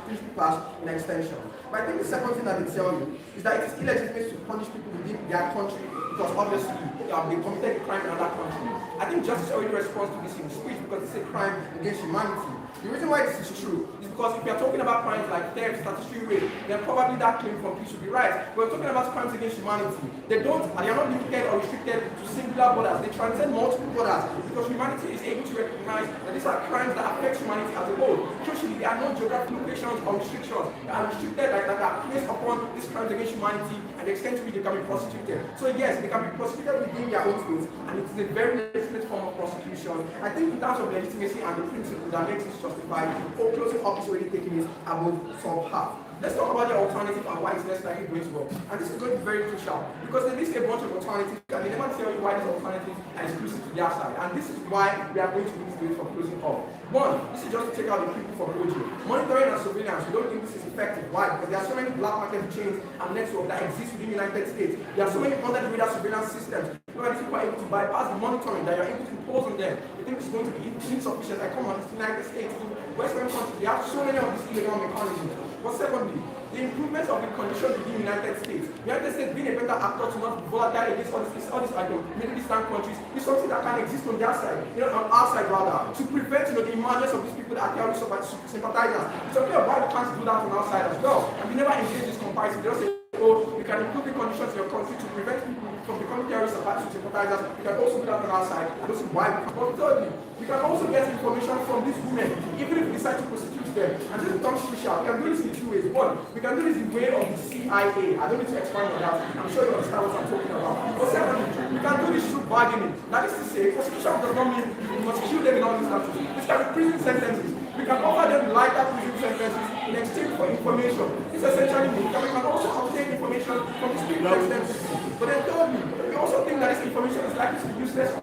in extension. But I think the second thing that they tell you is that it is illegitimate to punish people within their country because obviously they committed a crime in another country. I think justice already responds to this in speech because it's a crime against humanity. The reason why this is true is because if we are talking about crimes like theft, statutory rape, then probably that claim from peace should be right. We're talking about crimes against humanity. They are not limited or restricted to singular borders. They transcend multiple borders because humanity is able to recognize that these are crimes that affect humanity as a whole. Crucially, there are no geographic locations or restrictions that are restricted that are placed upon these crimes against humanity and the extent to which they can be prosecuted. So yes, they can be prosecuted within their own states, and it is a very legitimate form of prosecution. I think in terms of legitimacy and the principle that makes it justified, all closing up is already taking it above some half. Let's talk about the alternative and why it's less likely going to work. And this is going to be very crucial because they list a bunch of alternatives and they never tell you why these alternatives are exclusive to their side. And this is why we are going to use this for closing up. One, this is just to take out the people from OJ. Monitoring and surveillance, we don't think this is effective. Why? Because there are so many black market chains and networks that exist within the United States. There are so many under-the-radar surveillance systems. Where these people are able to bypass the monitoring that you're able to impose on them. You think it's going to be insufficient? Like, come on, it's the United States. Western countries, they have so many of these illegal mechanisms. But secondly, the improvements of the conditions within the United States. The United States being a better actor to not be volatile against all these Middle Eastern countries is something that can exist on their side, on our side rather, to prevent the emergence of these people that are terrorist sympathizers. It's okay why we can't do that on our side as well. And we never engage this comparison. They don't say, oh, we can improve the conditions in your country to prevent people from becoming terrorist sympathizers. We can also do that on our side. I don't see why we can. But thirdly, we can also get information from these women, even if we decide to prosecute them. And this becomes crucial. We can do this in two ways. One, we can do this in the way of the CIA. I don't need to expand on that. I'm sure you understand what I'm talking about. But secondly, we can do this through bargaining. That is to say, prosecution does not mean we must kill them in all these countries. This can be prison sentences. We can offer them lighter prison sentences in exchange for information. This essentially means that we can also obtain information from these prison sentences. But then thirdly, we also think that this information is likely to be useless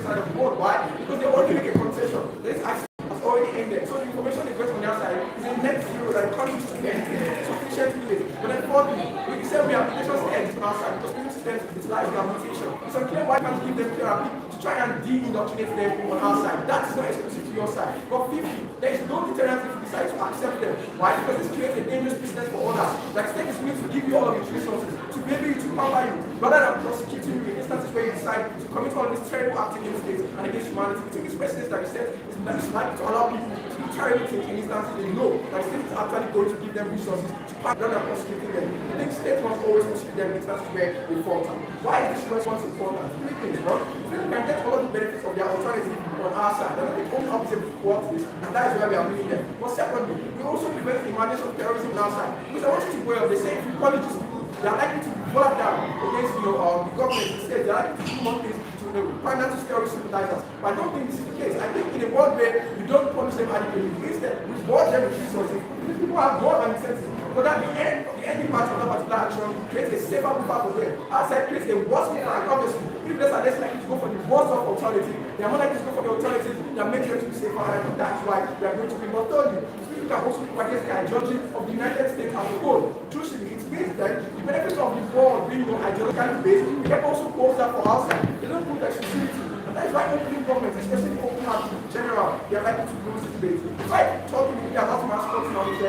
side of the board. Why? Because they already make a concession. This action has already ended. So the information they get on their side is a net zero that comes to the end sufficiently late. But then fourthly, we can say rehabilitation exist on our side because people spend utilize rehabilitation. It's unclear why can't we give them therapy to try and de-indoctrinate them on our side. That is not exclusive to your side. But fifthly, there is no deterrent if you decide to accept them. Why? Because this creates a dangerous business for others. Like state is going to give you all of its resources to be able to cover you rather than prosecuting you in instances where you decide to commit all these terrible acts against states and against humanity. We think this precedent that we said is likely to allow people to do terrible things in instances they know that the state is actually going to give them resources to pass rather than prosecuting them. I think states must always prosecute them in instances where they falter. Why is this response important? Three things, bro. We can get all of the benefits of their alternative on our side. They're not the only option to work this, and that is why we are winning them. But secondly, we also prevent the emergence of terrorism on our side. Because I want you to well, they say if you punish these people, they are likely to be brought down against the government instead. They are likely to do more things to financial terrorist sympathizers. But I don't think this is the case. I think in a world where we don't punish them adequately, instead we reward them with resources. These people have more than incentive. But at the ending part of that particular action creates a safer path for them. Outside creates a worse path, and obviously, if they are less likely to go for the worst of alternative, they are more likely to go for the alternative that makes them to be safer, and that's why we are going to be more thirdly. look at also against the ideology of the United States as a whole. Truthfully, it means that the benefits of the war being ideologically based, we can also pose that for outside. They don't put exclusivity. And that is why opening governments, especially open up in general, they are likely to lose this debate. If I talk to you about mascots now, I would say,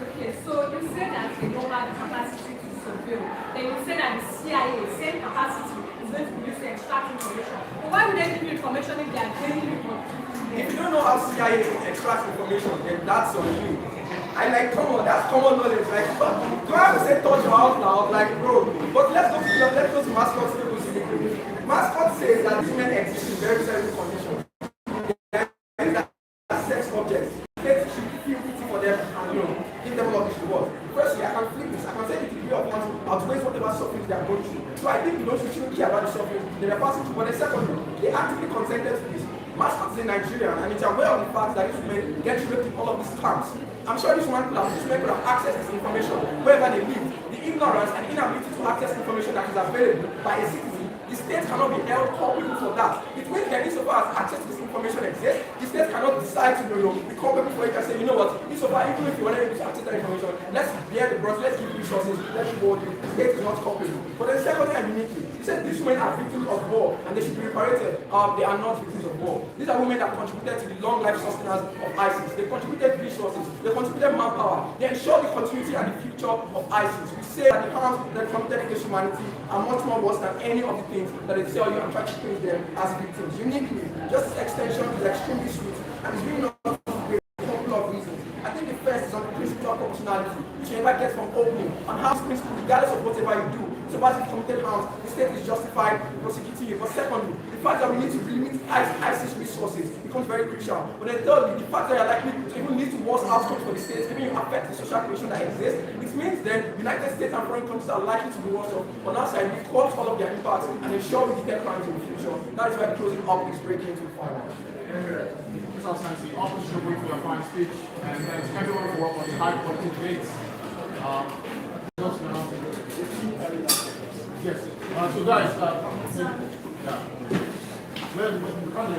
okay, so you say that they don't have the capacity to surveil. Then you say that the CIA, same capacity, is going to be used to extract information. But why would they give you information if they are gaining information? If you don't know how CIA extracts information, then that's on you. I like, come on, that's common knowledge. Like, do I have to say touch your house now? Like, bro. But let's go to mascots people. Mascot says that these men exist in very certain conditions. They are sex objects. Let's feel pity for them and give them all this reward. Firstly, I can flip this. I can say the degree of ones outweighs whatever suffering they are going through. So I think we shouldn't care about the suffering they are passing through. But then secondly, they actively consented to this. Mascots in Nigeria, and it's aware of the fact that these women get raped in all of these camps. I'm sure this woman could have accessed this information wherever they live. The ignorance and inability to access information that is available by a citizen, the state cannot be held culpable for that. It means that insofar as access to this information exists, the state cannot decide to be culpable for it and say, you know what, insofar even if you want to access that information, let's bear the brunt, let's give resources, let's reward you. The state is not culpable. But then secondly and uniquely, he said these women are victims of war and they should be reparated. They are not victims of war. These are women that contributed to the long life sustenance of ISIS. They contributed resources, they contributed manpower, they ensure the continuity and the future of ISIS. We say that the harms that committed against humanity are much more worse than any of the things that they tell you and try to paint them as victims. Uniquely, justice extension is extremely sweet and is being not for a couple of reasons. I think the first is on the principle of proportionality, which you never get from opening, on how this principle, regardless of whatever you do, so as if committed harms, the state is justified prosecuting you. But secondly, the fact that we need to limit ISIS resources becomes very crucial. But then thirdly, the fact that you're likely to even lead to worse outcomes for the states, even you affect the social cohesion that exists, it means then United States and foreign countries are likely to be worse off. On our side, we quote all of their impacts and ensure we detect crimes in the future. That is why closing up is breaking into the final. Mr. Sansi, opposition wait for your fine speech, and thanks everyone for what was high quality debates. Just now. Yes. So guys, yeah. Well, we can't